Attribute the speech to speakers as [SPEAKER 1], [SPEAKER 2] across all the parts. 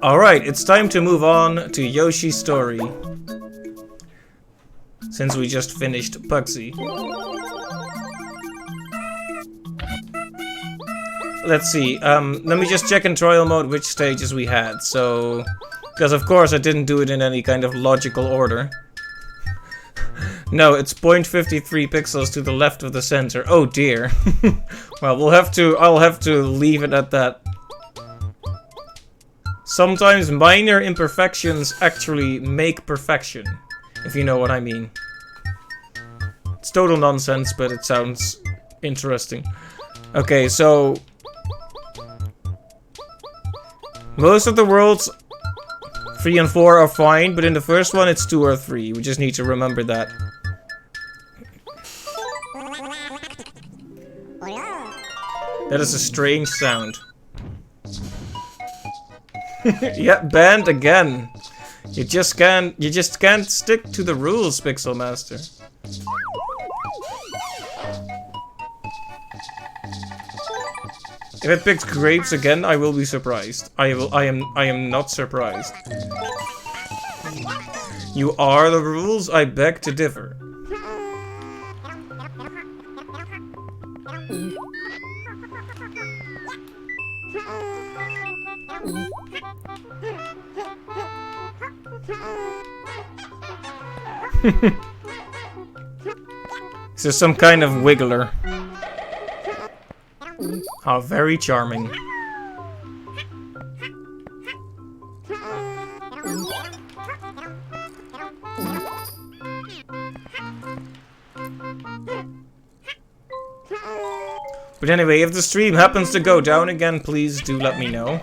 [SPEAKER 1] Alright, it's time to move on to Yoshi's story. Since we just finished Pugsy. Let's see, let me just check in trial mode which stages we had, so... Because of course I didn't do it in any kind of logical order. No, it's 0.53 pixels to the left of the center. Oh dear. Well, I'll have to leave it at that. Sometimes minor imperfections actually make perfection, if you know what I mean. It's total nonsense, but it sounds interesting. Okay, so... Most of the worlds 3 and 4 are fine, but in the first one it's 2 or 3. We just need to remember that. That is a strange sound. Yeah, banned again. You just can't stick to the rules, Pixel Master. If it picks grapes again, I will be surprised. I am not surprised. You are the rules, I beg to differ. This is some kind of wiggler. How very charming. But anyway, if the stream happens to go down again, please do let me know.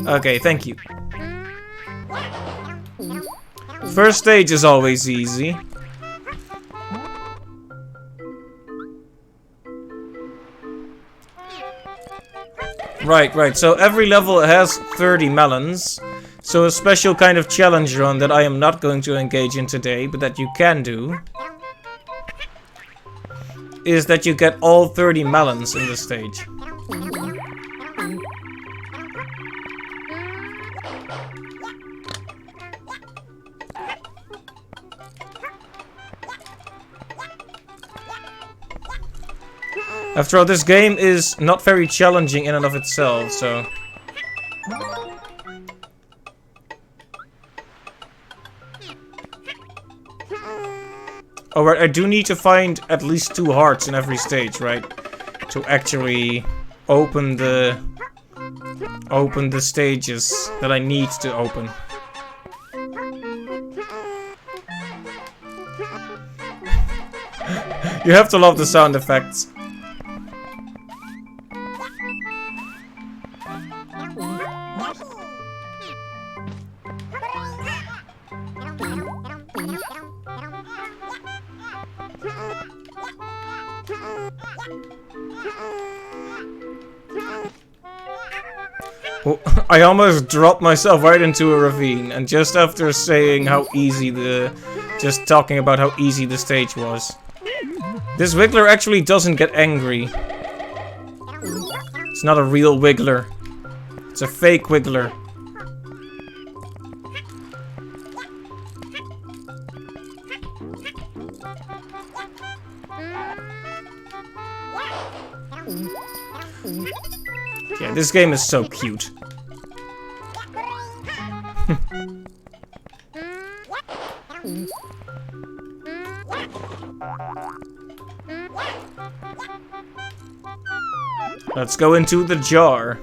[SPEAKER 1] Okay, thank you. First stage is always easy. Right. So every level has 30 melons. So a special kind of challenge run that I am not going to engage in today, but that you can do, is that you get all 30 melons in the stage. After all, this game is not very challenging in and of itself, so... Oh, right, I do need to find at least 2 hearts in every stage, right? To actually open the stages that I need to open. You have to love the sound effects. Oh, I almost dropped myself right into a ravine, and just after saying how easy just talking about how easy the stage was. This wiggler actually doesn't get angry. It's not a real wiggler. It's a fake wiggler. Yeah, this game is so cute. Let's go into the jar.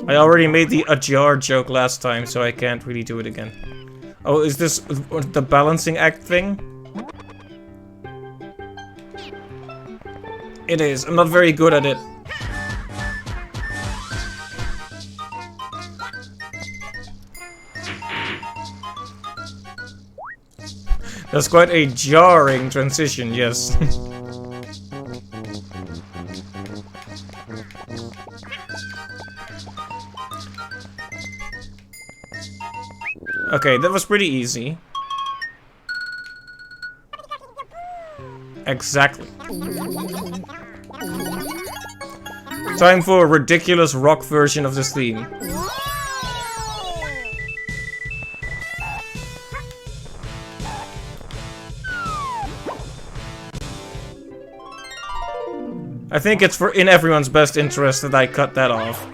[SPEAKER 1] I already made the a jar joke last time, so I can't really do it again. Oh, is this the balancing act thing? It is. I'm not very good at it. That's quite a jarring transition, yes. Okay, that was pretty easy. Exactly. Time for a ridiculous rock version of this theme. I think it's in everyone's best interest that I cut that off.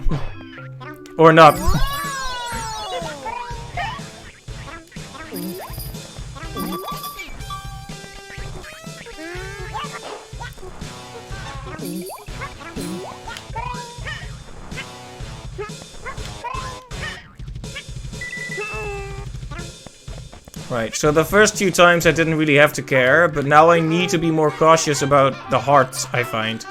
[SPEAKER 1] Or not. Right, so the first 2 times I didn't really have to care, but now I need to be more cautious about the hearts I find.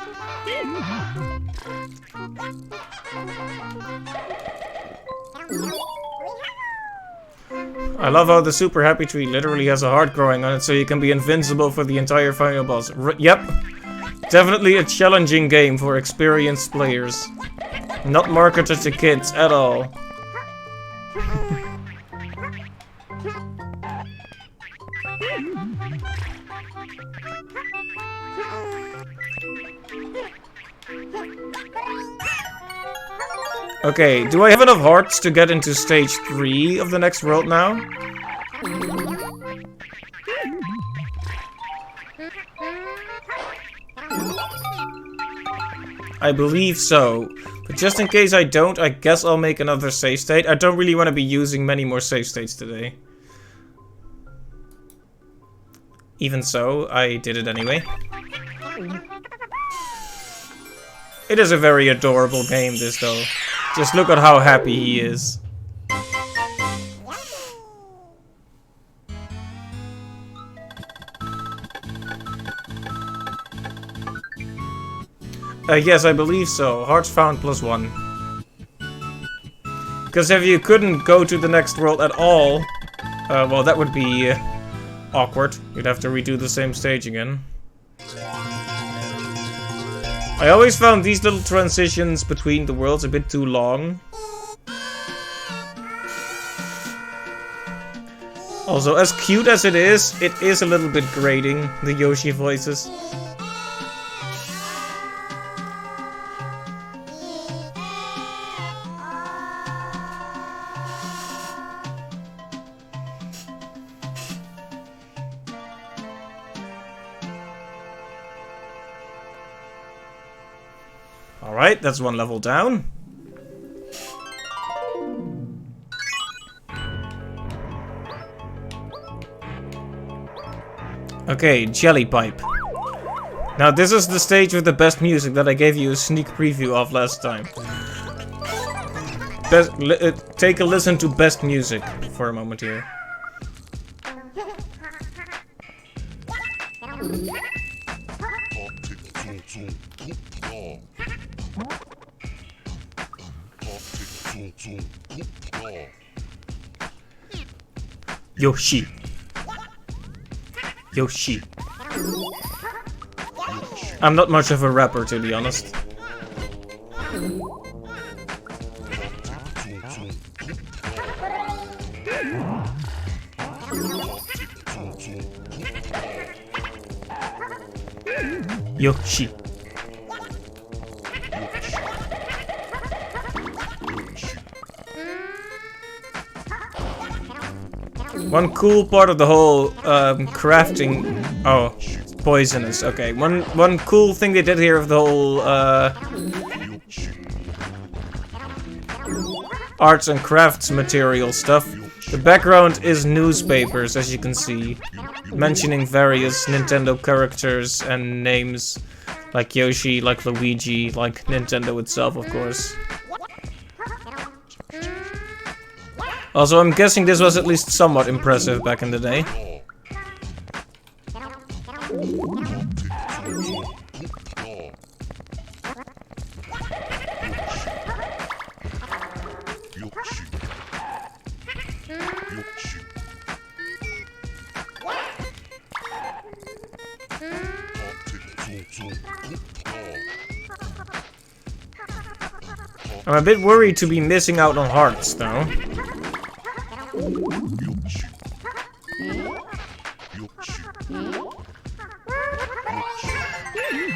[SPEAKER 1] I love how the Super Happy Tree literally has a heart growing on it, so you can be invincible for the entire final boss. Yep, definitely a challenging game for experienced players. Not marketed to kids at all. Okay, do I have enough hearts to get into stage 3 of the next world now? I believe so. But just in case I don't, I guess I'll make another save state. I don't really want to be using many more save states today. Even so, I did it anyway. It is a very adorable game, this though. Just look at how happy he is. Yes, I believe so. Hearts found +1. Because if you couldn't go to the next world at all, well, that would be awkward. You'd have to redo the same stage again. I always found these little transitions between the worlds a bit too long. Also, as cute as it is a little bit grating, the Yoshi voices. Alright, that's 1 level down. Okay, Jelly Pipe. Now this is the stage with the best music that I gave you a sneak preview of last time. Take a listen to best music for a moment here. Yoshi. Yoshi. I'm not much of a rapper, to be honest. Yoshi. One cool part of the whole crafting... Oh, it's poisonous. Okay, one cool thing they did here of the whole arts and crafts material stuff. The background is newspapers, as you can see, mentioning various Nintendo characters and names, like Yoshi, like Luigi, like Nintendo itself, of course. Also, I'm guessing this was at least somewhat impressive back in the day. I'm a bit worried to be missing out on hearts, though.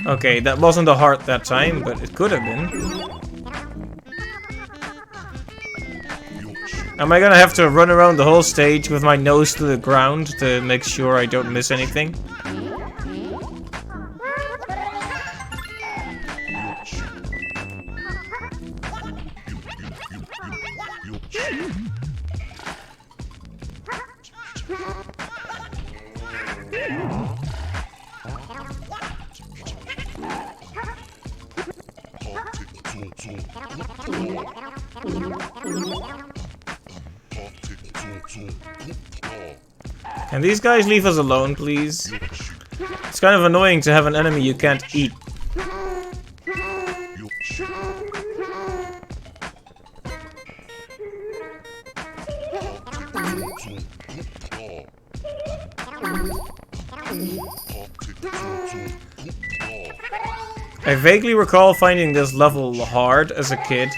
[SPEAKER 1] Okay, that wasn't a heart that time, but it could have been. Am I gonna have to run around the whole stage with my nose to the ground to make sure I don't miss anything? Can these guys leave us alone, please? It's kind of annoying to have an enemy you can't eat. I vaguely recall finding this level hard as a kid.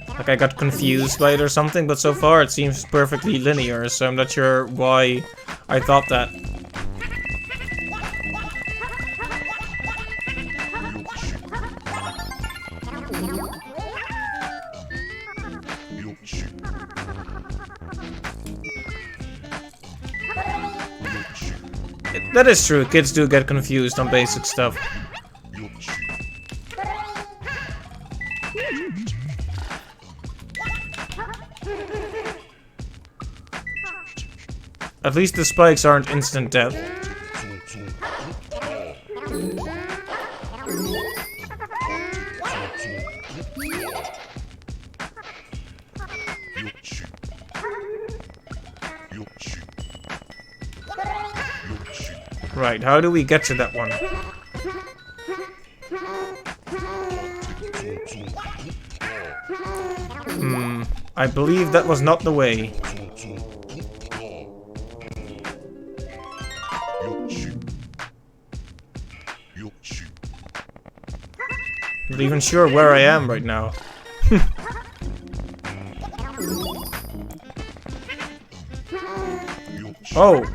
[SPEAKER 1] Like I got confused by it or something, but so far it seems perfectly linear, so I'm not sure why I thought that. That is true, kids do get confused on basic stuff. At least the spikes aren't instant death. Right, how do we get to that one? I believe that was not the way. Not even sure where I am right now. Oh!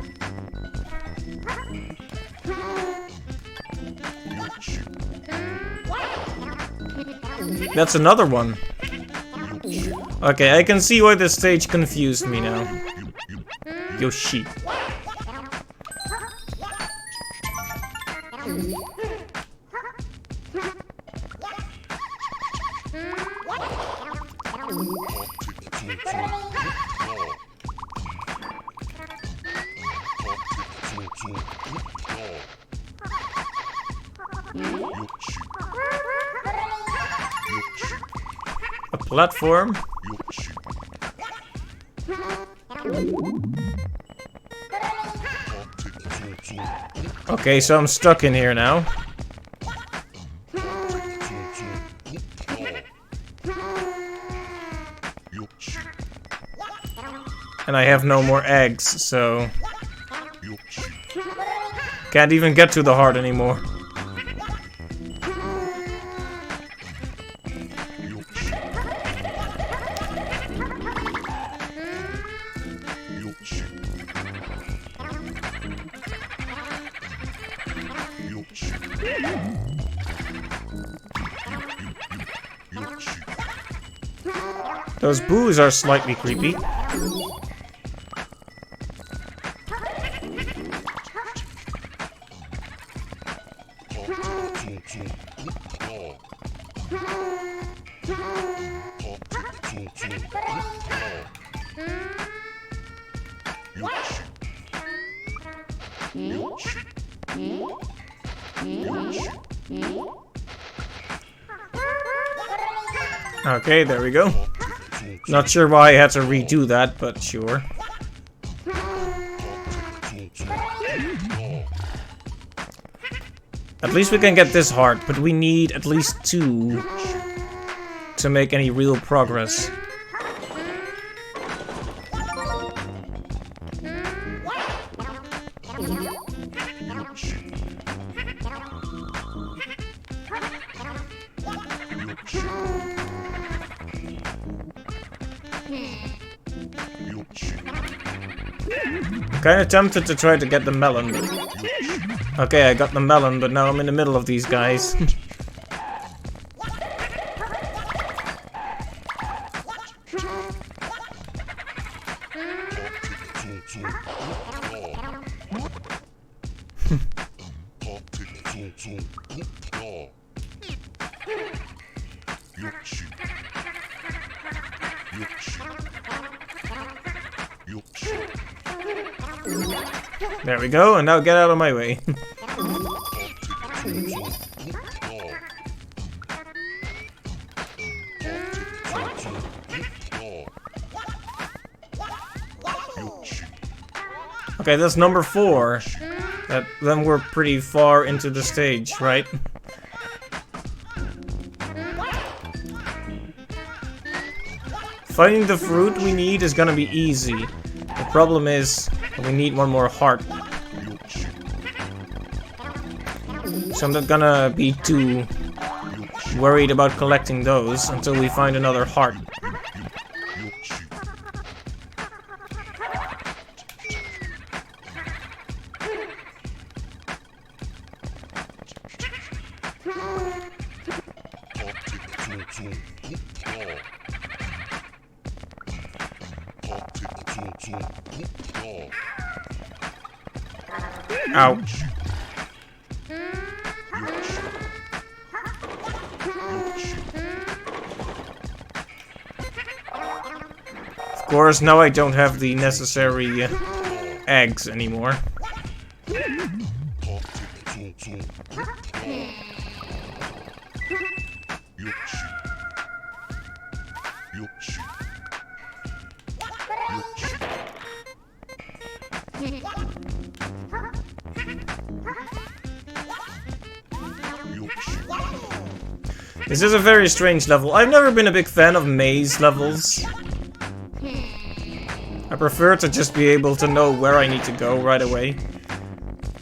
[SPEAKER 1] That's another one. Okay, I can see why this stage confused me now. Yoshi. A platform? Okay, so I'm stuck in here now. And I have no more eggs, so... Can't even get to the heart anymore. Those boos are slightly creepy. Okay, there we go. Not sure why I had to redo that, but sure. At least we can get this heart, but we need at least 2 to make any real progress. Kinda tempted to try to get the melon. Okay, I got the melon, but now I'm in the middle of these guys. There we go, and now get out of my way. Okay, that's number 4. Then we're pretty far into the stage, right? Finding the fruit we need is gonna be easy. The problem is, we need one more heart. So I'm not gonna be too worried about collecting those until we find another heart. Ouch. Of course, now I don't have the necessary eggs anymore. This is a very strange level. I've never been a big fan of maze levels. I prefer to just be able to know where I need to go right away,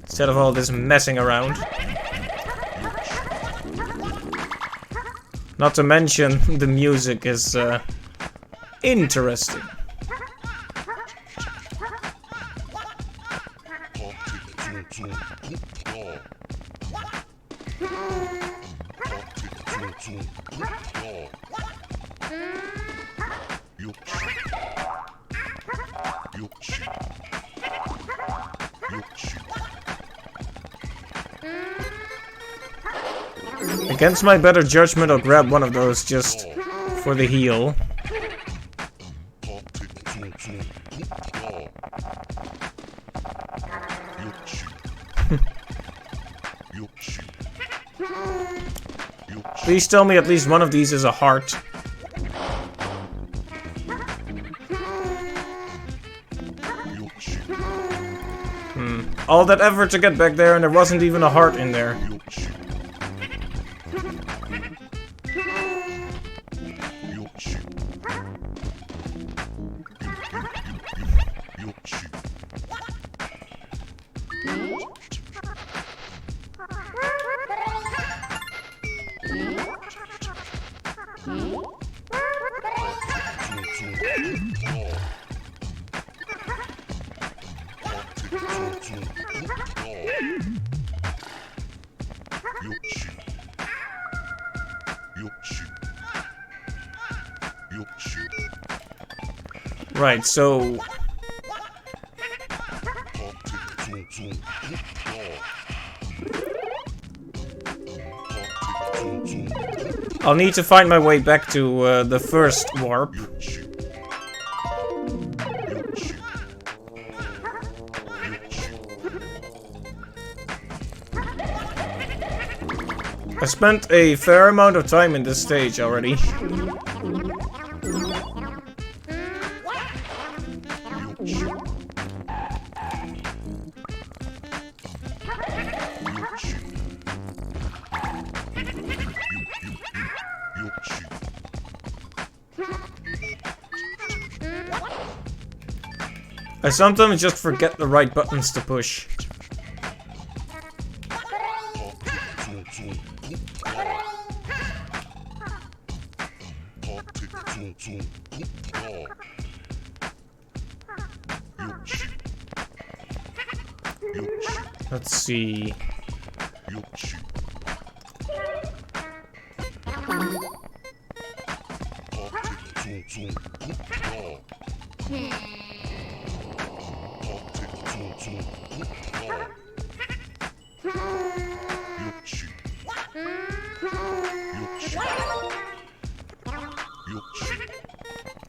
[SPEAKER 1] instead of all this messing around. Not to mention, the music is interesting. Against my better judgment, I'll grab one of those just for the heal. Please tell me at least one of these is a heart. All that effort to get back there and there wasn't even a heart in there. Right, so... I'll need to find my way back to the first warp. I spent a fair amount of time in this stage already. I sometimes just forget the right buttons to push. Let's see.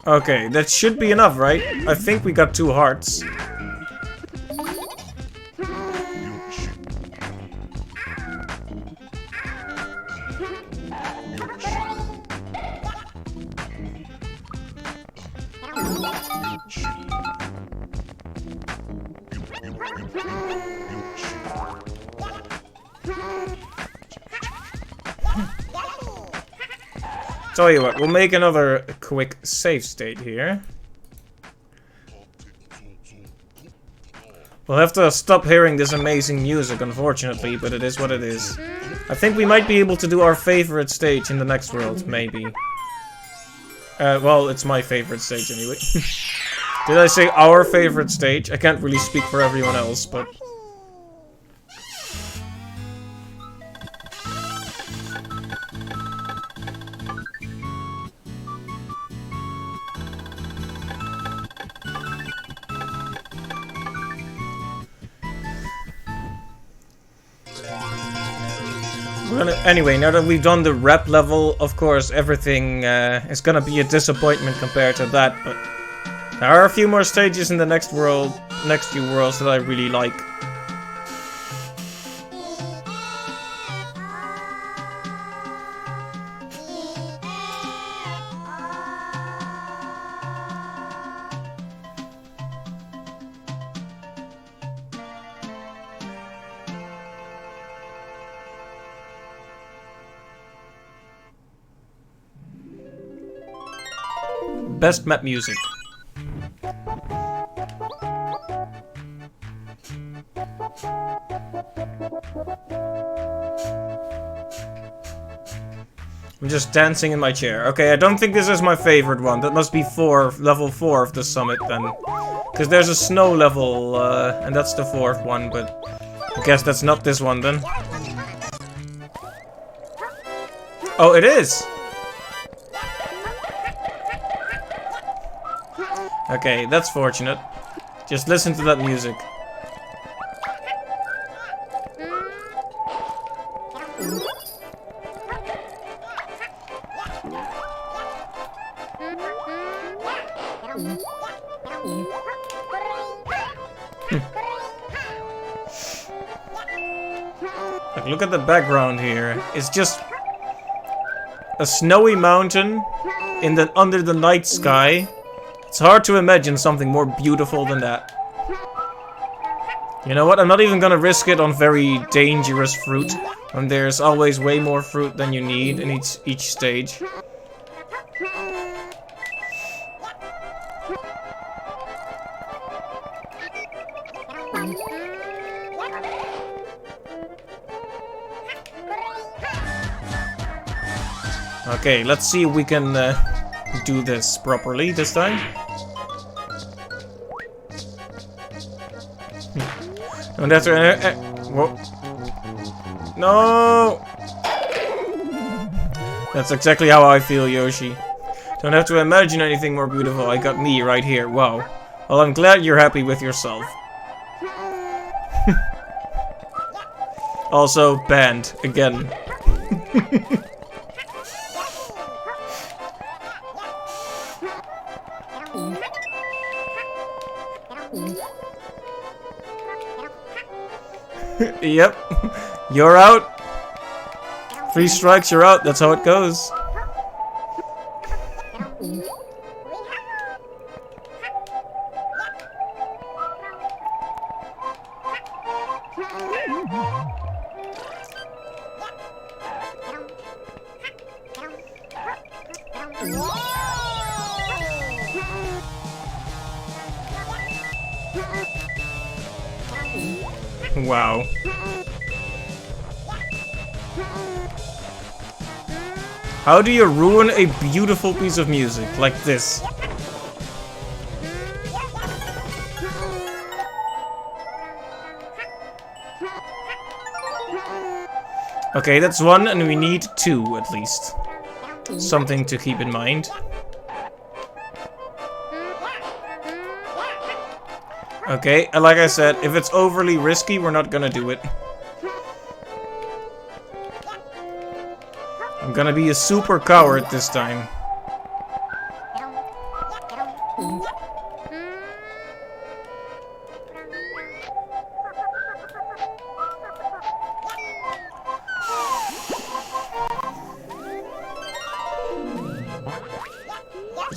[SPEAKER 1] Okay, that should be enough, right? I think we got 2 hearts. Tell you what, we'll make another quick save state here. We'll have to stop hearing this amazing music, unfortunately, but it is what it is. I think we might be able to do our favorite stage in the next world, maybe. Well, it's my favorite stage anyway. Did I say our favorite stage? I can't really speak for everyone else, but... Anyway, now that we've done the rep level, of course, everything is gonna be a disappointment compared to that, but there are a few more stages in the next few worlds that I really like. Best map music. I'm just dancing in my chair. Okay, I don't think this is my favorite one. That must be level 4 of the summit then. Because there's a snow level, and that's the 4th one, but I guess that's not this one then. Oh, it is! Okay, that's fortunate. Just listen to that music. Like, look at the background here. It's just a snowy mountain under the night sky. It's hard to imagine something more beautiful than that. You know what? I'm not even gonna risk it on very dangerous fruit. And there's always way more fruit than you need in each stage. Okay, let's see if we can do this properly this time. Don't have to... whoa. No! That's exactly how I feel, Yoshi. Don't have to imagine anything more beautiful. I got me right here. Wow. Well, I'm glad you're happy with yourself. Also, banned. Again. Yep. You're out. 3 strikes, you're out. That's how it goes. Wow. How do you ruin a beautiful piece of music like this? Okay, that's 1, and we need 2 at least. Something to keep in mind. Okay, and like I said, if it's overly risky, we're not gonna do it. I'm gonna be a super coward this time.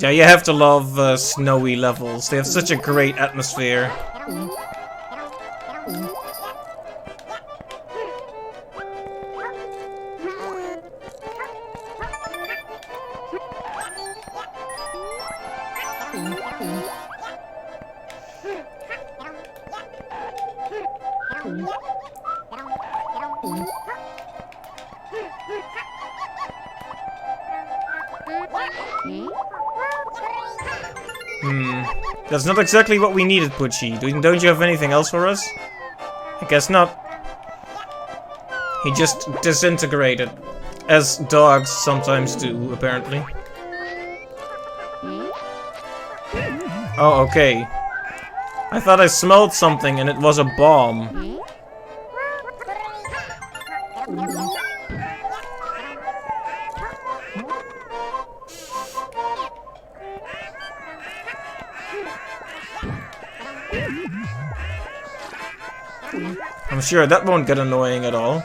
[SPEAKER 1] Yeah, you have to love snowy levels. They have such a great atmosphere. That's not exactly what we needed, Pucci. Don't you have anything else for us? I guess not. He just disintegrated. As dogs sometimes do, apparently. Oh, okay. I thought I smelled something and it was a bomb. I'm sure that won't get annoying at all.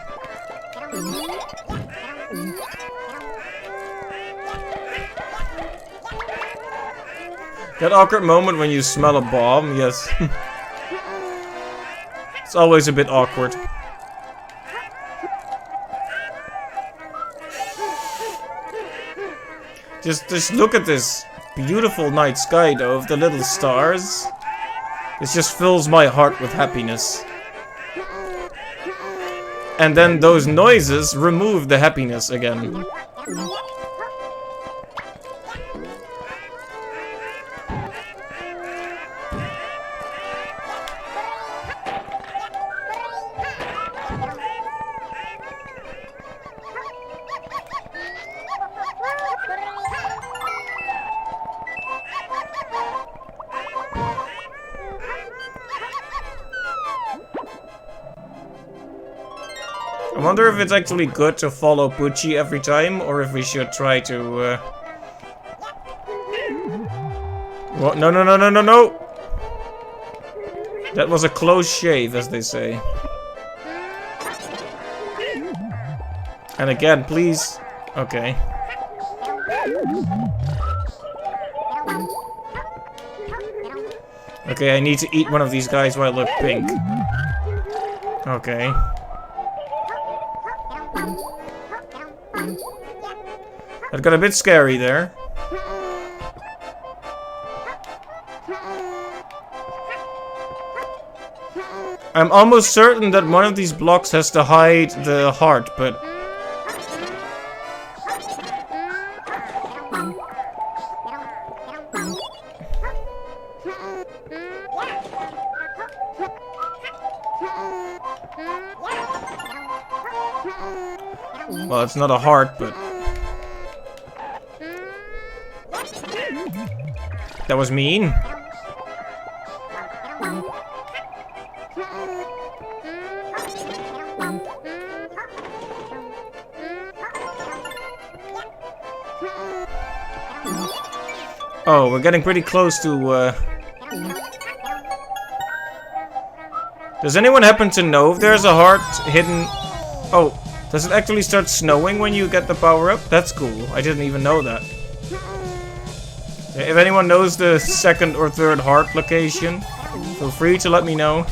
[SPEAKER 1] That awkward moment when you smell a bomb, yes. It's always a bit awkward. Just look at this beautiful night sky though, of the little stars. This just fills my heart with happiness. And then those noises remove the happiness again. I wonder if it's actually good to follow Pucci every time, or if we should try to, What? No, no, no, no, no, no! That was a close shave, as they say. And again, please. Okay. Okay, I need to eat one of these guys while I look pink. Okay. That got a bit scary there. I'm almost certain that one of these blocks has to hide the heart, but... Well, it's not a heart, but... That was mean. Oh, we're getting pretty close to, Does anyone happen to know if there's a heart hidden... Oh, does it actually start snowing when you get the power up? That's cool. I didn't even know that. If anyone knows the second or third heart location, feel free to let me know.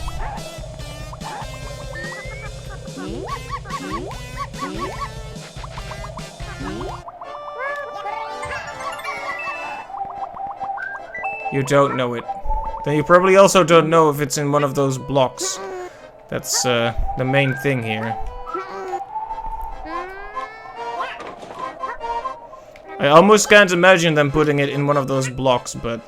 [SPEAKER 1] You don't know it. Then you probably also don't know if it's in one of those blocks. That's the main thing here. I almost can't imagine them putting it in one of those blocks, but...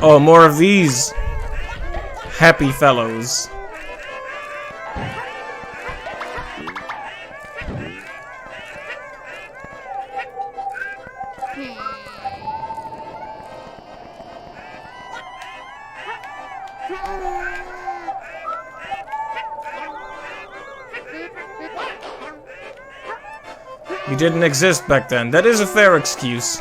[SPEAKER 1] Oh, more of these happy fellows. You didn't exist back then. That is a fair excuse.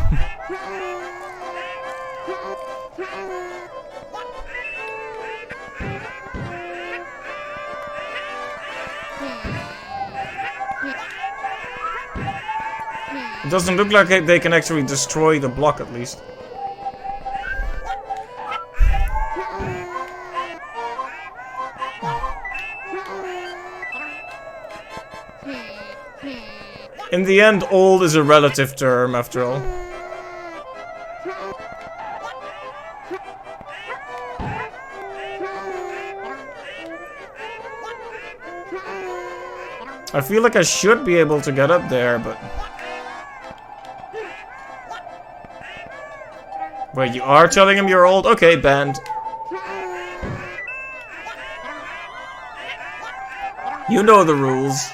[SPEAKER 1] It doesn't look like they can actually destroy the block, at least. In the end, old is a relative term, after all. I feel like I should be able to get up there, but... Wait, you are telling him you're old? Okay, banned. You know the rules.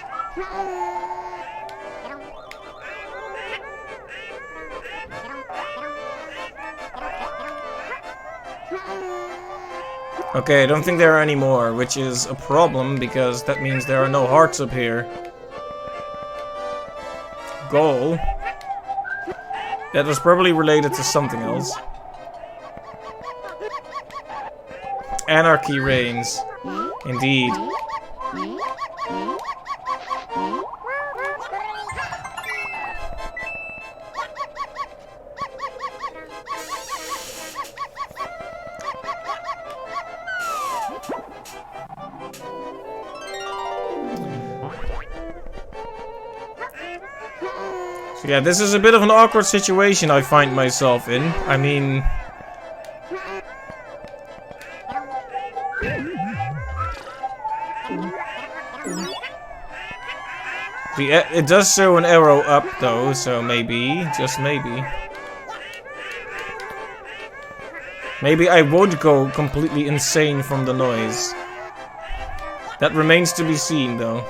[SPEAKER 1] Okay, I don't think there are any more, which is a problem because that means there are no hearts up here. Goal. That was probably related to something else. Anarchy reigns. Indeed. So yeah, this is a bit of an awkward situation I find myself in. I mean... it does show an arrow up though, so maybe, just maybe. Maybe I would go completely insane from the noise. That remains to be seen though.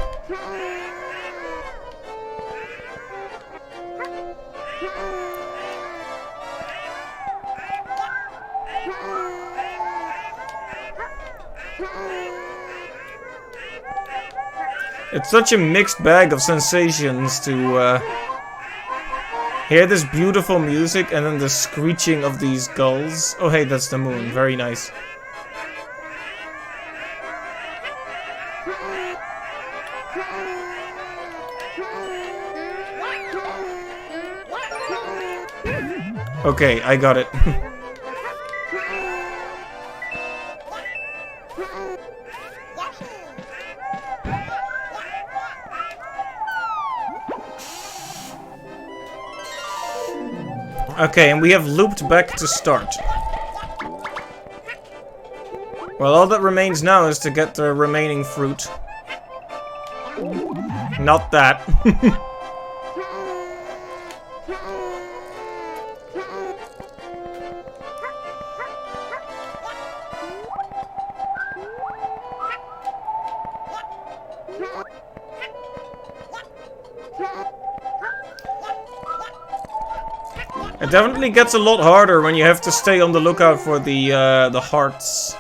[SPEAKER 1] It's such a mixed bag of sensations to hear this beautiful music and then the screeching of these gulls. Oh hey, that's the moon. Very nice. Okay, I got it. Okay, and we have looped back to start. Well, all that remains now is to get the remaining fruit. Not that. It definitely gets a lot harder when you have to stay on the lookout for the hearts.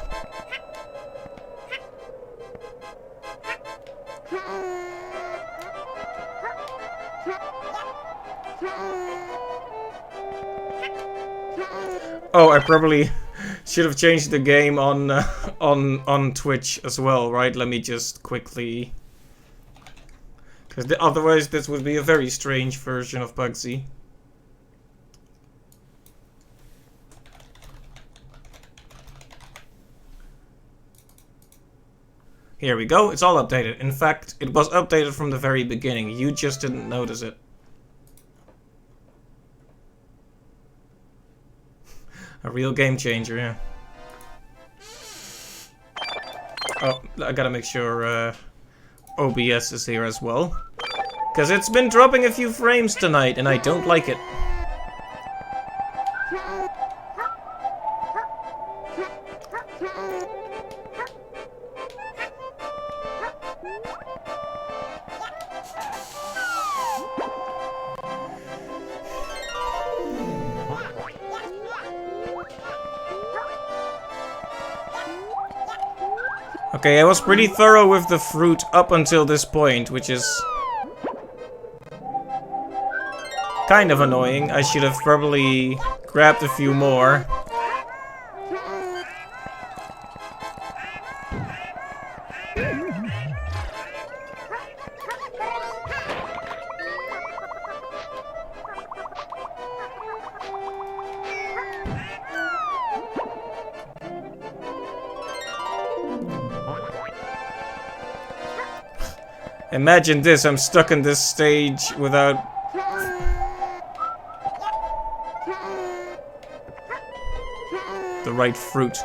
[SPEAKER 1] Oh, I probably should have changed the game on on Twitch as well, right? Let me just quickly, because otherwise this would be a very strange version of Bugsy. Here we go, it's all updated. In fact, it was updated from the very beginning. You just didn't notice it. A real game changer, yeah. Oh, I gotta make sure OBS is here as well. Because it's been dropping a few frames tonight and I don't like it. Okay, I was pretty thorough with the fruit up until this point, which is kind of annoying. I should have probably grabbed a few more. Imagine this, I'm stuck in this stage without... the right fruit.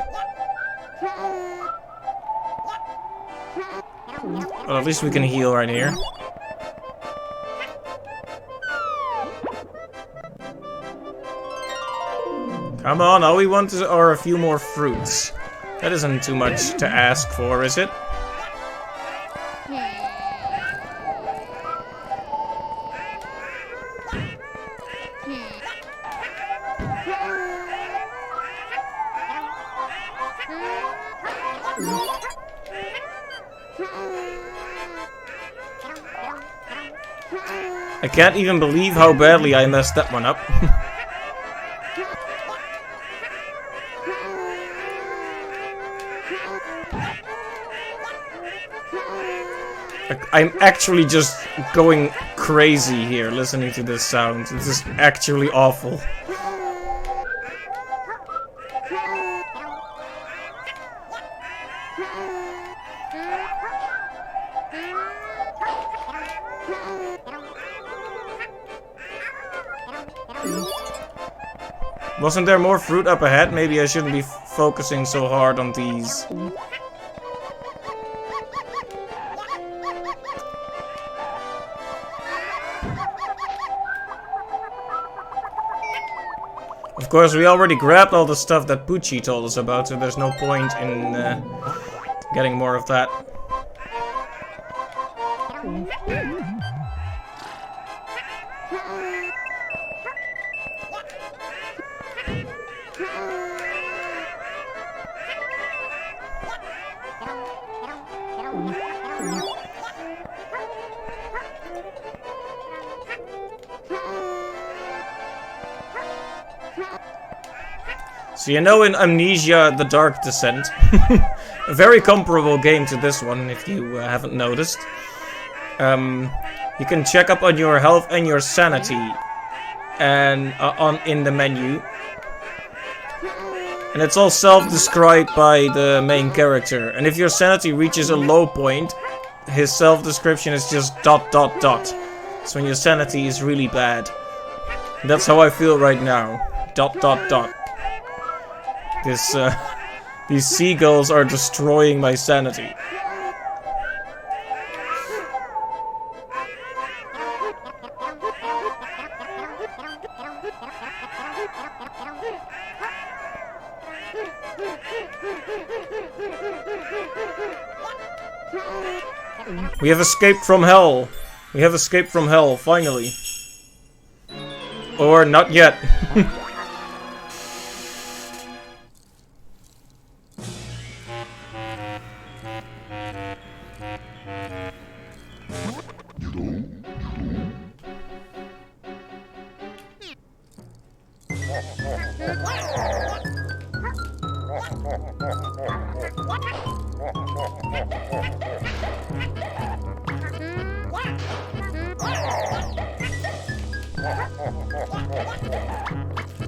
[SPEAKER 1] Well, at least we can heal right here. Come on, all we want are a few more fruits. That isn't too much to ask for, is it? I can't even believe how badly I messed that one up. I'm actually just going crazy here listening to this sound. This is actually awful. Wasn't there more fruit up ahead? Maybe I shouldn't be focusing so hard on these. Of course, we already grabbed all the stuff that Pucci told us about, so there's no point in getting more of that. So you know, in Amnesia: The Dark Descent, a very comparable game to this one, if you haven't noticed. You can check up on your health and your sanity, and in the menu, and it's all self-described by the main character. And if your sanity reaches a low point, his self-description is just ... So when your sanity is really bad, that's how I feel right now. ... These seagulls are destroying my sanity. We have escaped from hell. We have escaped from hell, finally. Or not yet.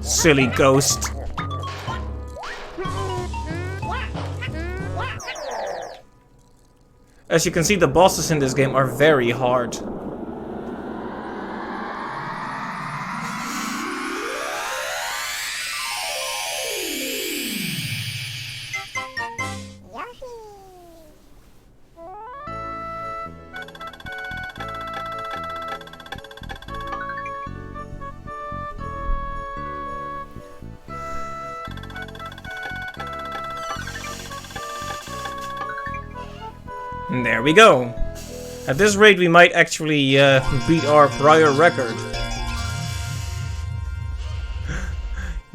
[SPEAKER 1] Silly ghost. As you can see, the bosses in this game are very hard. And there we go. At this rate, we might actually beat our prior record.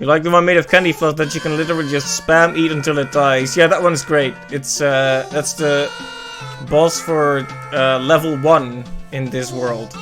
[SPEAKER 1] You like the one made of candy floss that you can literally just spam eat until it dies. Yeah, that one's great. It's that's the boss for level 1 in this world.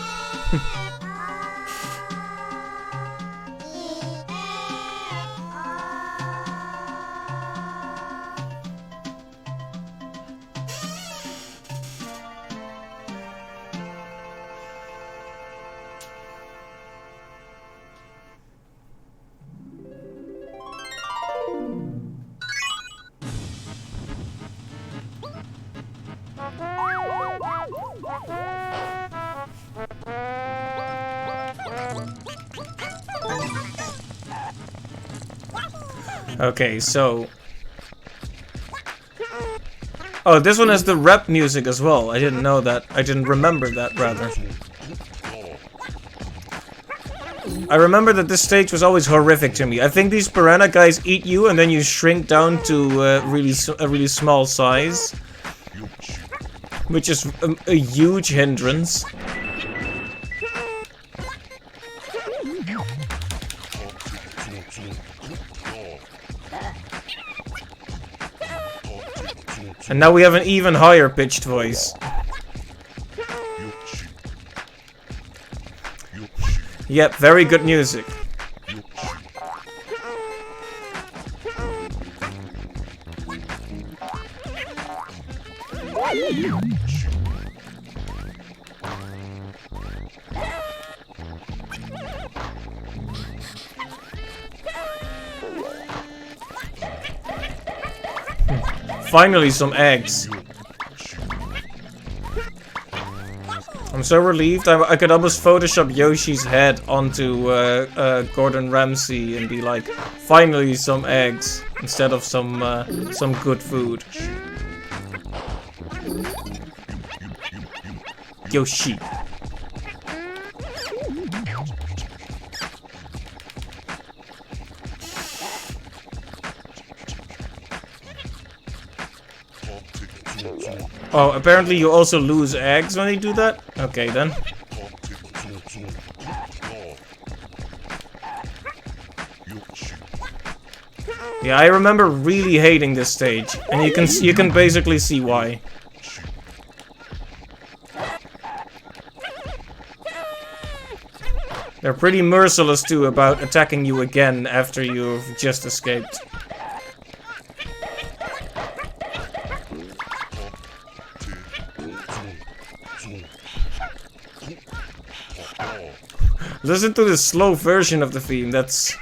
[SPEAKER 1] Okay, so... Oh, this one has the rap music as well. I didn't know that. I didn't remember that, rather. I remember that this stage was always horrific to me. I think these piranha guys eat you and then you shrink down to a really small size. Which is a huge hindrance. And now we have an even higher pitched voice. Yep, very good music. Finally, some eggs. I'm so relieved. I could almost Photoshop Yoshi's head onto Gordon Ramsay and be like, finally some eggs instead of some good food. Yoshi. Oh, apparently you also lose eggs when you do that? Okay, then. Yeah, I remember really hating this stage, and you can basically see why. They're pretty merciless too about attacking you again after you've just escaped. Listen to this slow version of the theme, that's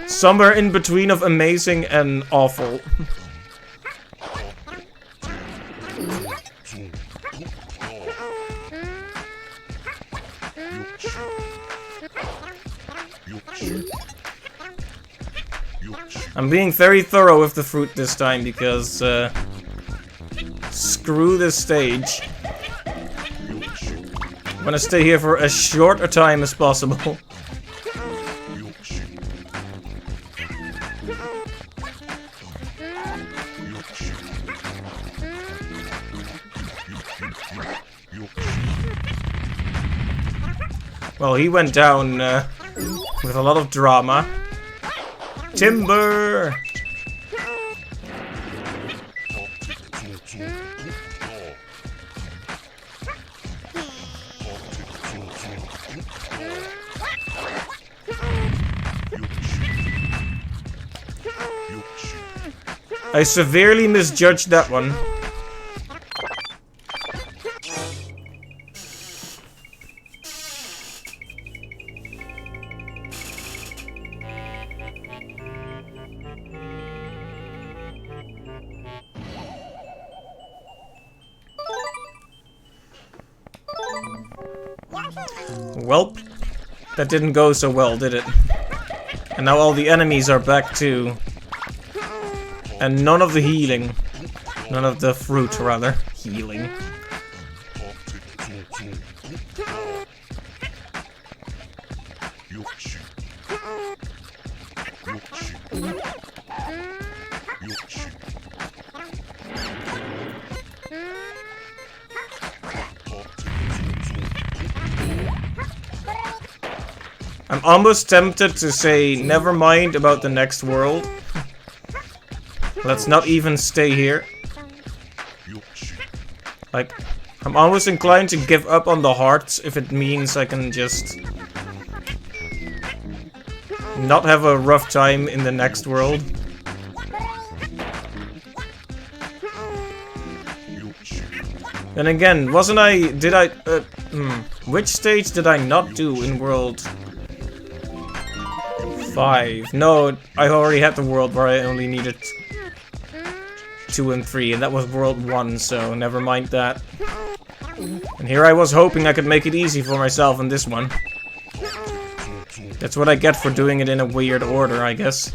[SPEAKER 1] somewhere in between of amazing and awful. I'm being very thorough with the fruit this time because screw this stage. I'm gonna stay here for as short a time as possible. Well, he went down with a lot of drama. Timber! I severely misjudged that one. Welp, that didn't go so well, did it? And now all the enemies are back too. And none of the healing. None of the fruit, rather. Healing. I'm almost tempted to say never mind about the next world. Let's not even stay here. Like, I'm almost inclined to give up on the hearts if it means I can just not have a rough time in the next world. And again, which stage did I not do in World 5? No, I already had the world where I only needed 2 and 3, and that was World 1, so never mind that. And here I was hoping I could make it easy for myself in this one. That's what I get for doing it in a weird order, I guess.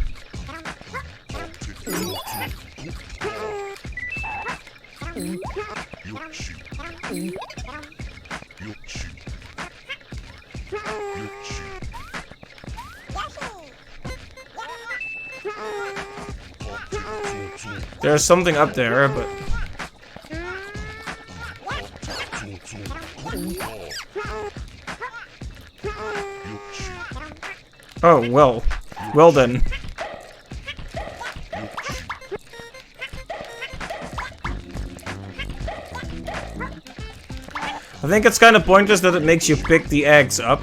[SPEAKER 1] There's something up there, but... Oh, well. Well then. I think it's kind of pointless that it makes you pick the eggs up.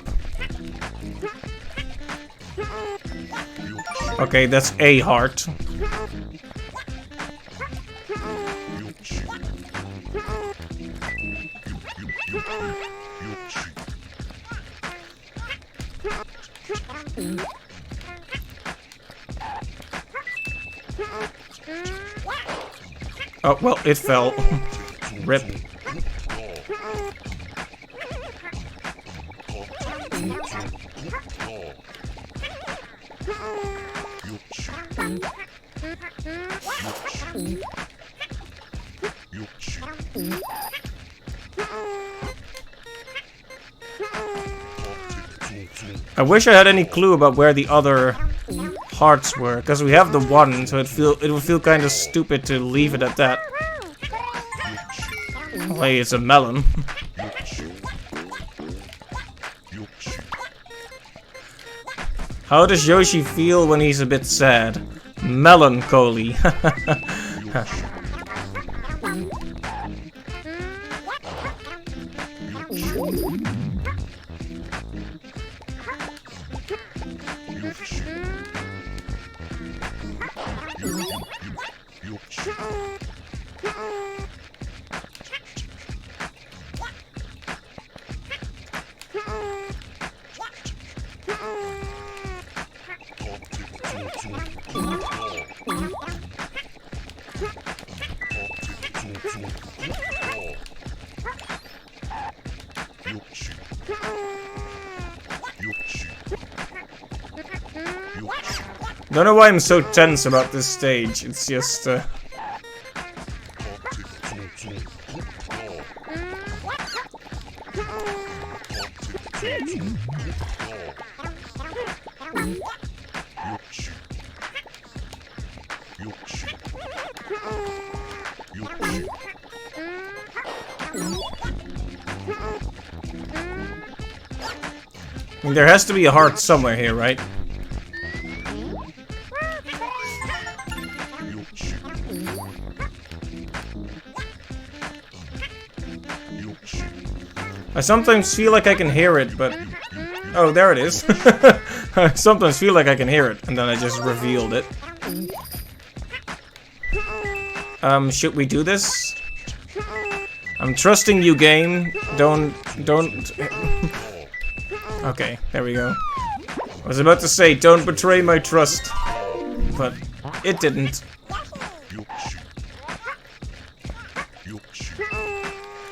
[SPEAKER 1] Okay, that's a heart. Oh, well, it fell. Rip. I wish I had any clue about where the other hearts were, because we have the one, so it would feel kind of stupid to leave it at that. Oh, hey, it's a melon. How does Yoshi feel when he's a bit sad? Melancholy. Don't know why I'm so tense about this stage. It's just I mean, there has to be a heart somewhere here, right? I sometimes feel like I can hear it, but... Oh, there it is. I sometimes feel like I can hear it, and then I just revealed it. Should we do this? I'm trusting you, game. Don't... Okay, there we go. I was about to say, don't betray my trust. But it didn't.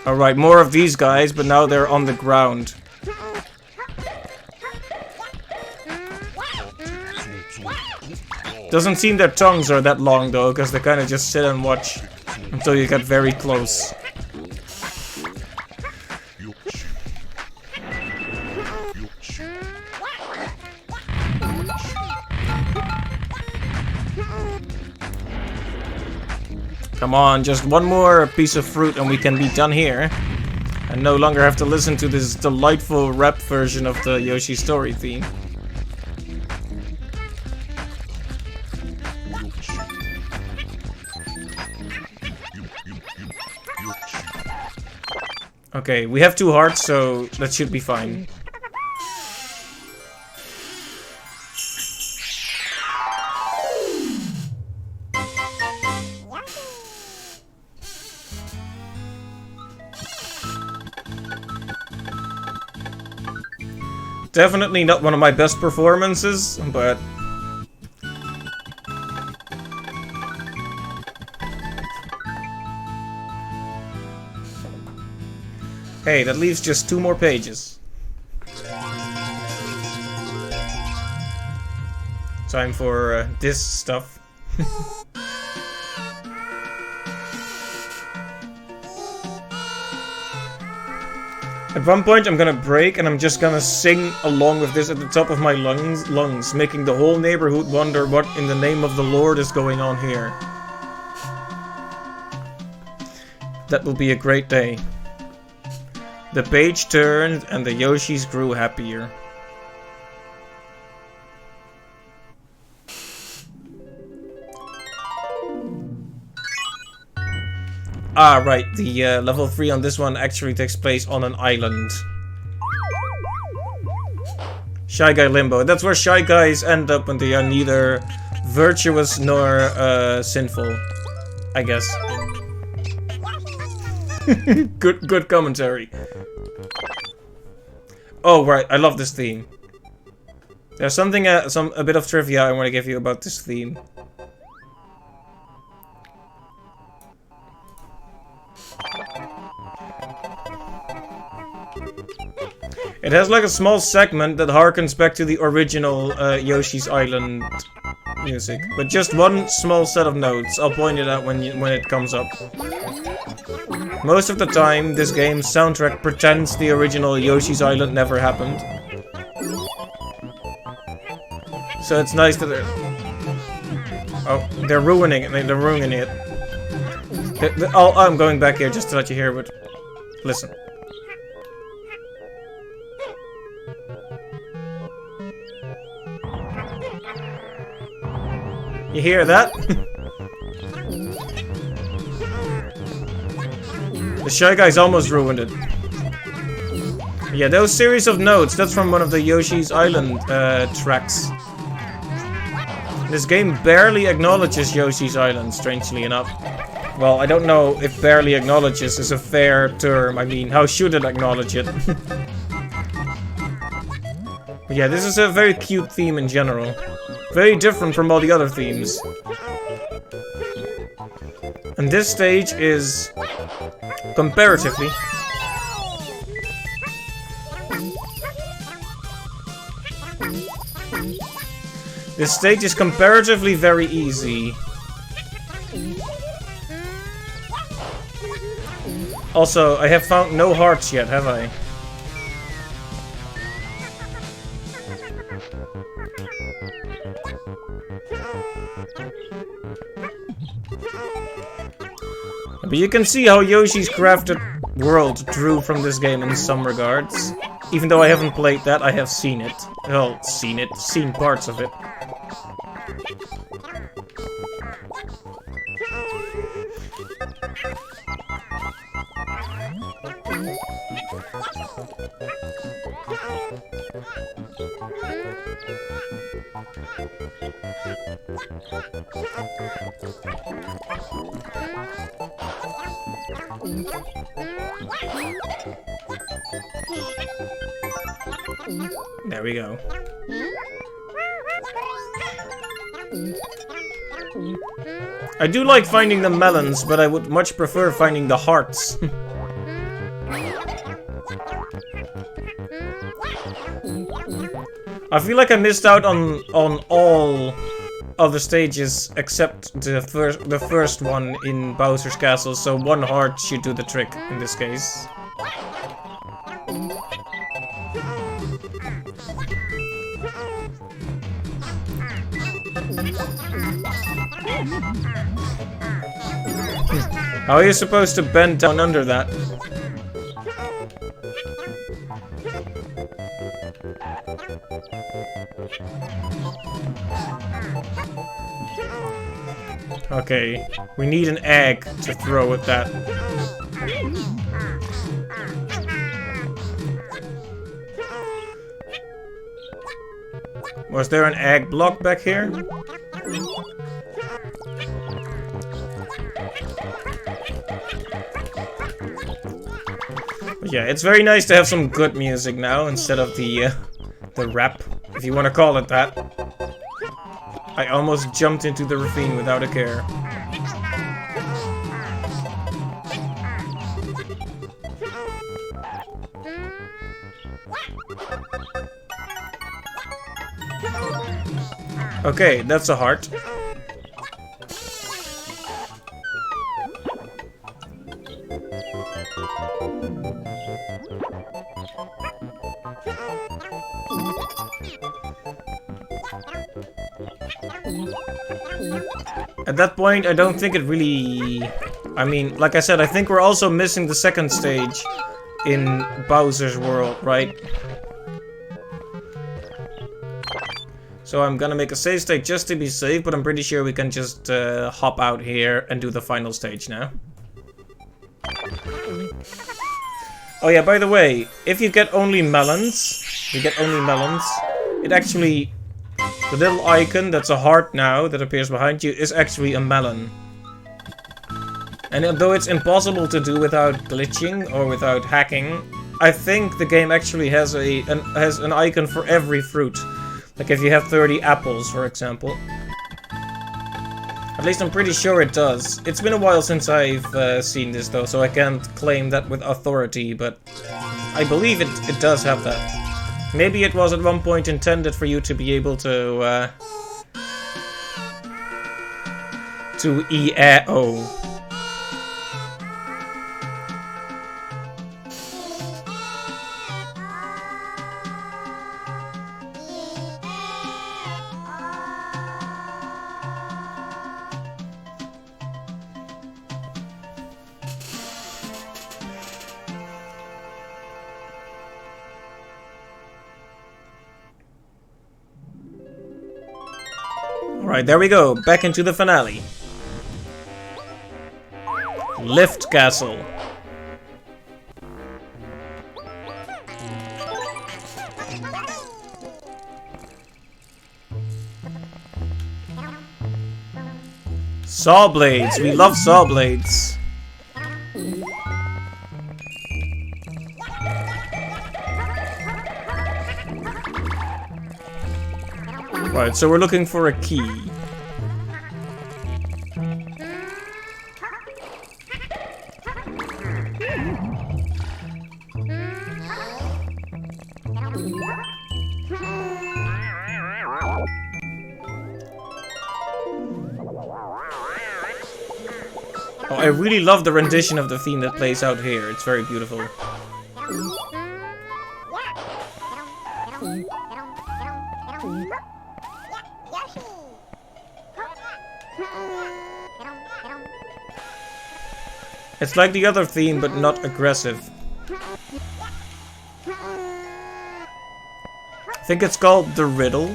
[SPEAKER 1] Alright, more of these guys, but now they're on the ground. Doesn't seem their tongues are that long though, because they kind of just sit and watch until you get very close. Come on, just one more piece of fruit and we can be done here. And no longer have to listen to this delightful rap version of the Yoshi story theme. Okay, we have 2 hearts, so that should be fine. Definitely not one of my best performances, but... Hey, that leaves just 2 more pages. Time for this stuff. At one point I'm gonna break and I'm just gonna sing along with this at the top of my lungs, making the whole neighborhood wonder what in the name of the Lord is going on here. That will be a great day. The page turned and the Yoshis grew happier. Ah, right, the level 3 on this one actually takes place on an island. Shy Guy Limbo. That's where Shy Guys end up when they are neither virtuous nor sinful, I guess. Good commentary. Oh, right, I love this theme. There's something, a bit of trivia I want to give you about this theme. It has like a small segment that harkens back to the original Yoshi's Island music, but just one small set of notes. I'll point it out when it comes up. Most of the time, this game's soundtrack pretends the original Yoshi's Island never happened. So it's nice that they're ruining it. They're ruining it. I'm going back here just to let you hear it. Listen. You hear that? The Shy Guys almost ruined it. Yeah, those series of notes, that's from one of the Yoshi's Island tracks. This game barely acknowledges Yoshi's Island, strangely enough. Well, I don't know if barely acknowledges is a fair term. I mean, how should it acknowledge it? Yeah, this is a very cute theme in general. Very different from all the other themes. And this stage is... comparatively... this stage is comparatively very easy. Also, I have found no hearts yet, have I? But you can see how Yoshi's Crafted World drew from this game in some regards. Even though I haven't played that, I have seen it. Well, seen parts of it. There we go. I do like finding the melons, but I would much prefer finding the hearts. I feel like I missed out on all other stages except the first one in Bowser's Castle, so one heart should do the trick in this case. How are you supposed to bend down under that? Okay, we need an egg to throw at that. Was there an egg block back here? But yeah, it's very nice to have some good music now instead of the rap, if you want to call it that. I almost jumped into the ravine without a care. Okay, that's a heart. At that point, I don't think it really... I mean, like I said, I think we're also missing the second stage in Bowser's world, right? So I'm gonna make a save state just to be safe, but I'm pretty sure we can just hop out here and do the final stage now. Oh yeah, by the way, if you get only melons, it actually... The little icon that's a heart now that appears behind you is actually a melon. And although it's impossible to do without glitching or without hacking, I think the game actually has an icon for every fruit. Like if you have 30 apples, for example. At least I'm pretty sure it does. It's been a while since I've seen this though, so I can't claim that with authority, but I believe it does have that. Maybe it was at one point intended for you to be able to E-A-O. Alright, there we go. Back into the finale. Lift Castle. Saw blades. We love saw blades. Right, so we're looking for a key. Oh, I really love the rendition of the theme that plays out here. It's very beautiful. It's like the other theme, but not aggressive. I think it's called The Riddle.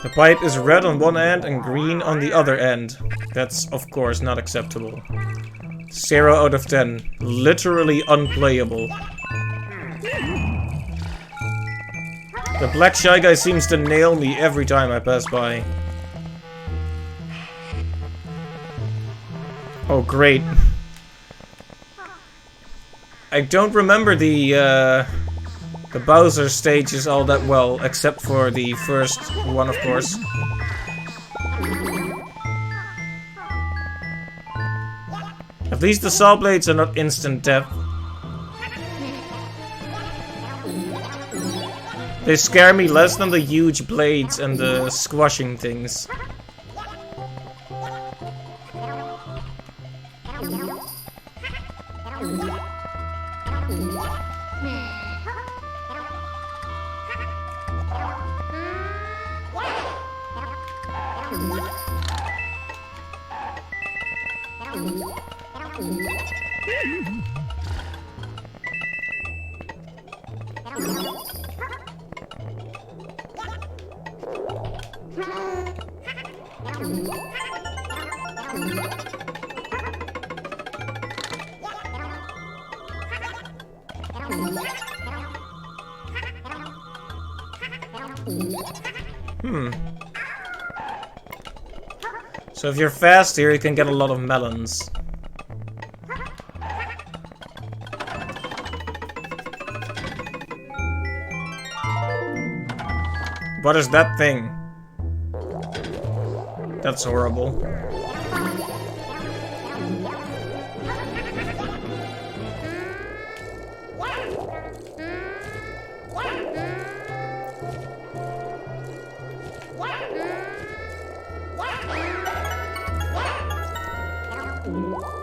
[SPEAKER 1] The pipe is red on one end and green on the other end. That's, of course, not acceptable. 0 out of 10. Literally unplayable. The black shy guy seems to nail me every time I pass by. Oh, great. I don't remember the Bowser stages all that well, except for the first one, of course. At least the saw blades are not instant death. They scare me less than the huge blades and the squashing things. So if you're fast here, you can get a lot of melons. What is that thing? That's horrible.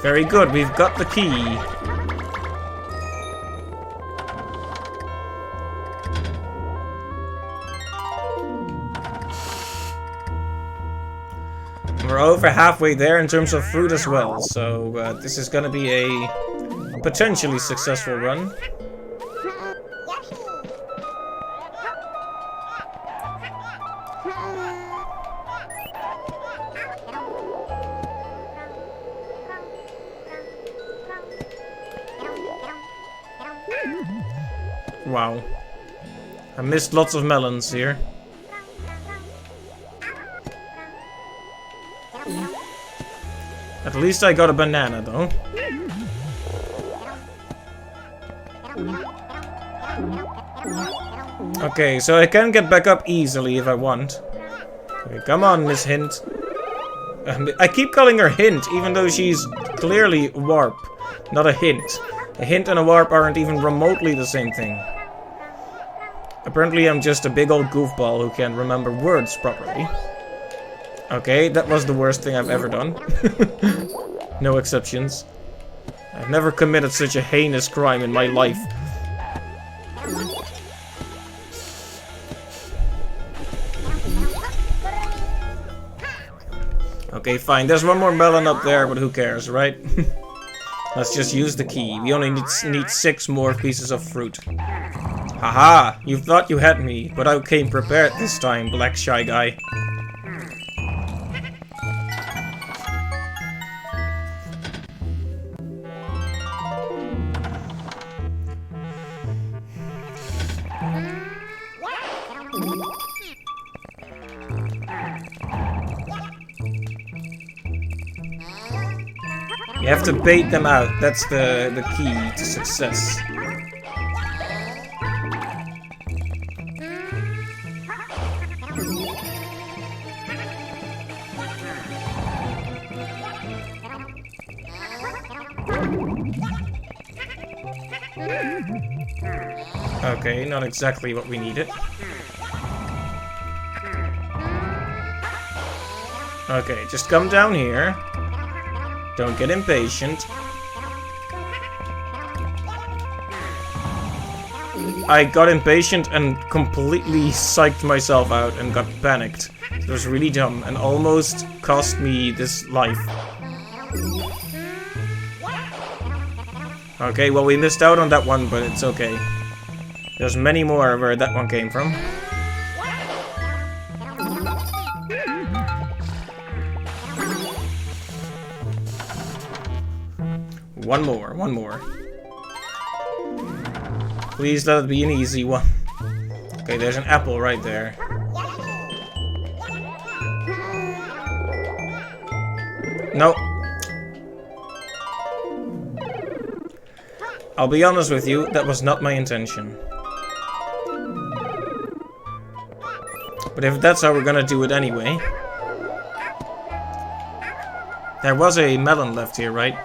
[SPEAKER 1] Very good, we've got the key. We're over halfway there in terms of fruit as well, so this is gonna be a potentially successful run. Wow. I missed lots of melons here. At least I got a banana, though. Okay, so I can get back up easily if I want. Okay, come on, Miss Hint. I keep calling her Hint, even though she's clearly Warp, not a hint. A hint and a warp aren't even remotely the same thing. Apparently I'm just a big old goofball who can't remember words properly. Okay, that was the worst thing I've ever done. No exceptions. I've never committed such a heinous crime in my life. Okay, fine. There's one more melon up there, but who cares, right? Let's just use the key. We only need 6 more pieces of fruit. Haha! You thought you had me, but I came prepared this time, black shy guy. You have to bait them out. That's the key to success. Okay, not exactly what we needed. Okay, just come down here. Don't get impatient. I got impatient and completely psyched myself out and got panicked. It was really dumb and almost cost me this life. Okay, well we missed out on that one, but it's okay. There's many more where that one came from. One more. Please let it be an easy one. Okay, there's an apple right there. No. I'll be honest with you, that was not my intention. But if that's how we're gonna do it anyway. There was a melon left here, right?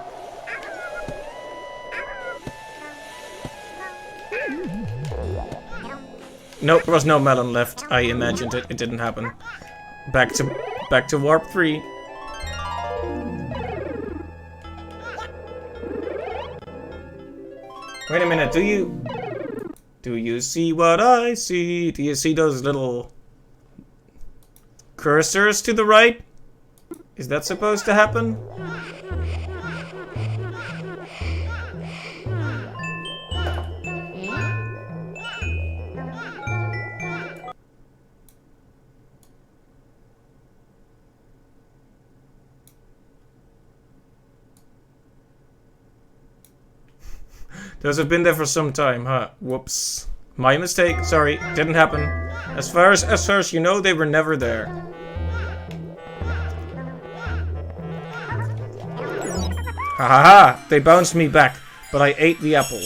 [SPEAKER 1] Nope, there was no melon left. I imagined it. It didn't happen. Back to warp 3. Wait a minute, do you see what I see? Do you see those little cursors to the right? Is that supposed to happen? Those have been there for some time, huh? Whoops. My mistake. Sorry. Didn't happen. As far as you know, they were never there. Ha ha ha! They bounced me back, but I ate the apple.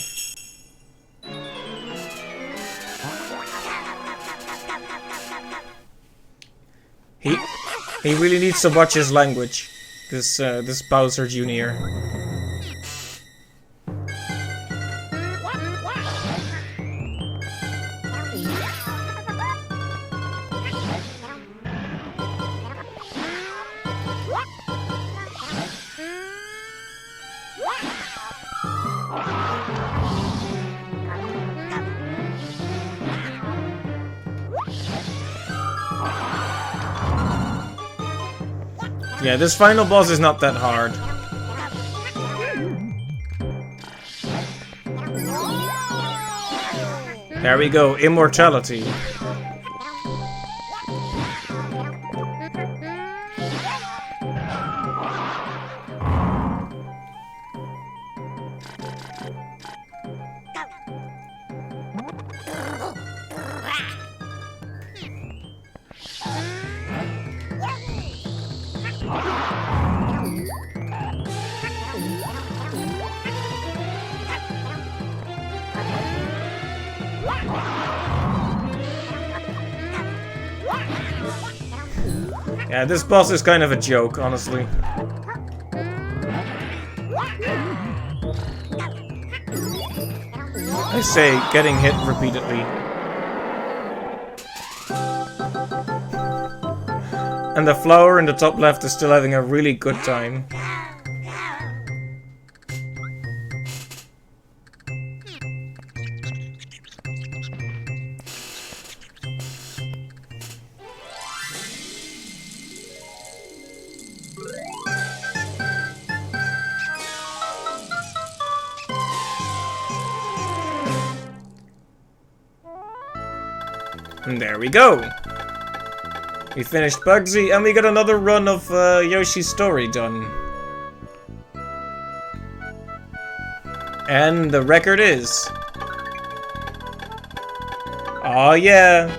[SPEAKER 1] He really needs to watch his language. This Bowser Jr. Yeah, this final boss is not that hard. There we go, immortality. Yeah, this boss is kind of a joke, honestly. I say, getting hit repeatedly. And the flower in the top left is still having a really good time. And there we go. We finished Bugsy, and we got another run of Yoshi's story done. And the record is... oh yeah!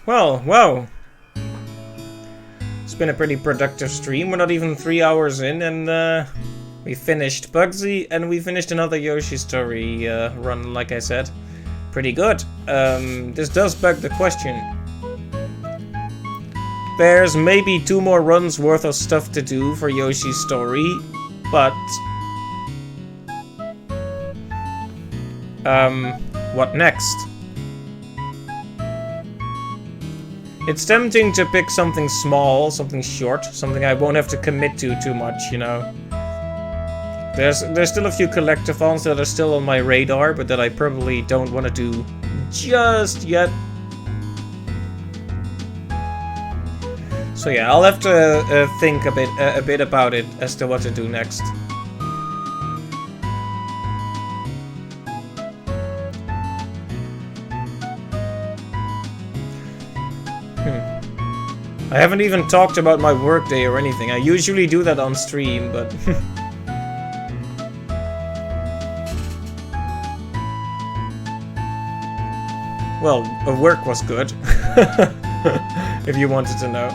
[SPEAKER 1] Well, wow. It's been a pretty productive stream. We're not even 3 hours in, and we finished Bugsy, and we finished another Yoshi story run, like I said. Pretty good. This does beg the question. There's maybe 2 more runs worth of stuff to do for Yoshi's story, but... what next? It's tempting to pick something small, something short, something I won't have to commit to too much, you know. There's still a few collectathons that are still on my radar, but that I probably don't want to do just yet. So yeah, I'll have to think a bit about it as to what to do next. I haven't even talked about my workday or anything. I usually do that on stream, but... well, work was good. If you wanted to know.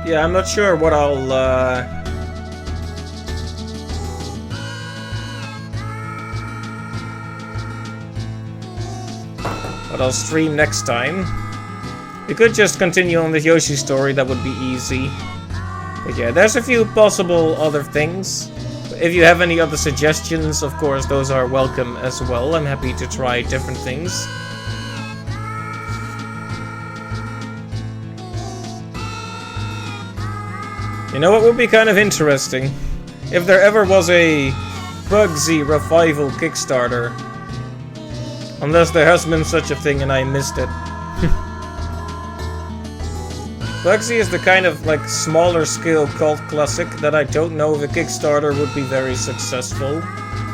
[SPEAKER 1] Yeah, I'm not sure what I'll stream next time. We could just continue on with Yoshi's story, that would be easy. But yeah, there's a few possible other things. If you have any other suggestions, of course, those are welcome as well. I'm happy to try different things. You know what would be kind of interesting? If there ever was a Bugsy revival Kickstarter. Unless there has been such a thing and I missed it. Bugsy is the kind of like smaller scale cult classic that I don't know if a Kickstarter would be very successful.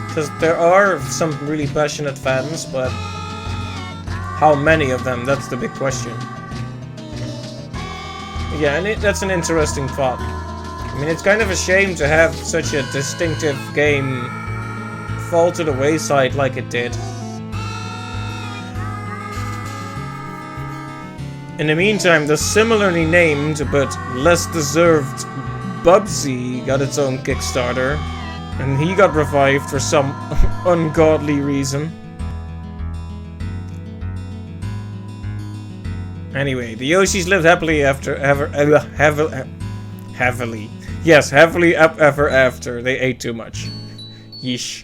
[SPEAKER 1] Because there are some really passionate fans, but how many of them? That's the big question. Yeah, and that's an interesting thought. I mean, it's kind of a shame to have such a distinctive game fall to the wayside like it did. In the meantime, the similarly named but less deserved Bubsy got its own Kickstarter, and he got revived for some ungodly reason. Anyway, the Yoshis lived happily heavily. Yes, happily ever after. They ate too much. Yeesh.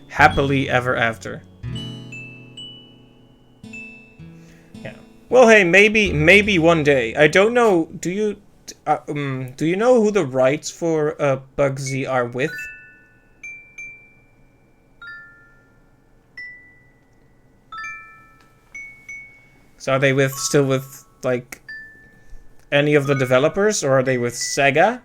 [SPEAKER 1] Happily ever after. Yeah. Well, hey, maybe one day. I don't know. Do you know who the rights for Bugsy are with? So are they still with like any of the developers, or are they with Sega?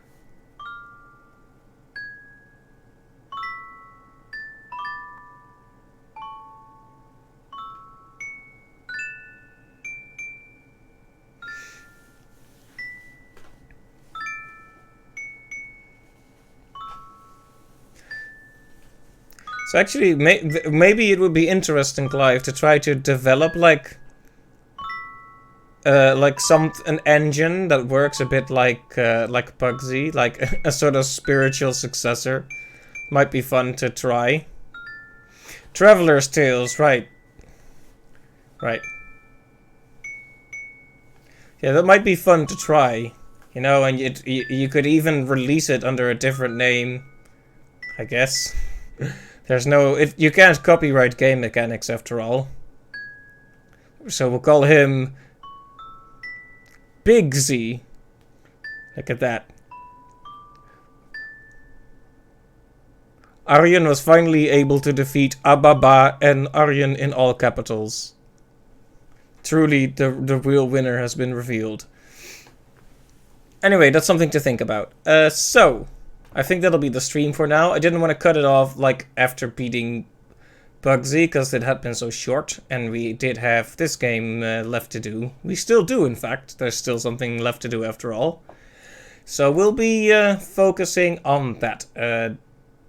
[SPEAKER 1] So actually, maybe it would be interesting, Clive, to try to develop like an engine that works a bit like Bugsy, like a sort of spiritual successor. Might be fun to try. Traveler's Tales, right? Right. Yeah, that might be fun to try. You know, and you could even release it under a different name, I guess. There's no... you can't copyright game mechanics after all. So we'll call him Bigsy. Look at that. Aryan was finally able to defeat Ababa and Aryan in all capitals. Truly, the real winner has been revealed. Anyway, that's something to think about. So, I think that'll be the stream for now. I didn't want to cut it off like after beating Bugsy, because it had been so short, and we did have this game left to do. We still do, in fact. There's still something left to do after all. So we'll be focusing on that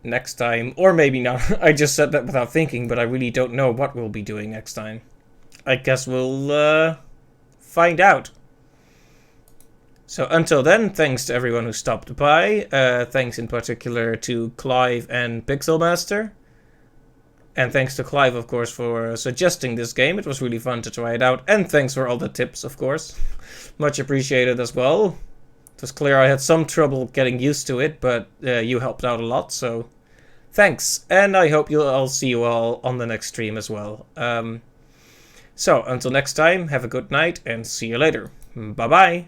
[SPEAKER 1] next time, or maybe not. I just said that without thinking, but I really don't know what we'll be doing next time. I guess we'll find out. So until then, thanks to everyone who stopped by. Thanks in particular to Clive and Pixelmaster. And thanks to Clive, of course, for suggesting this game. It was really fun to try it out. And thanks for all the tips, of course. Much appreciated as well. It was clear I had some trouble getting used to it, but you helped out a lot, so thanks. And I hope I'll see you all on the next stream as well. So, until next time, have a good night, and see you later. Bye-bye.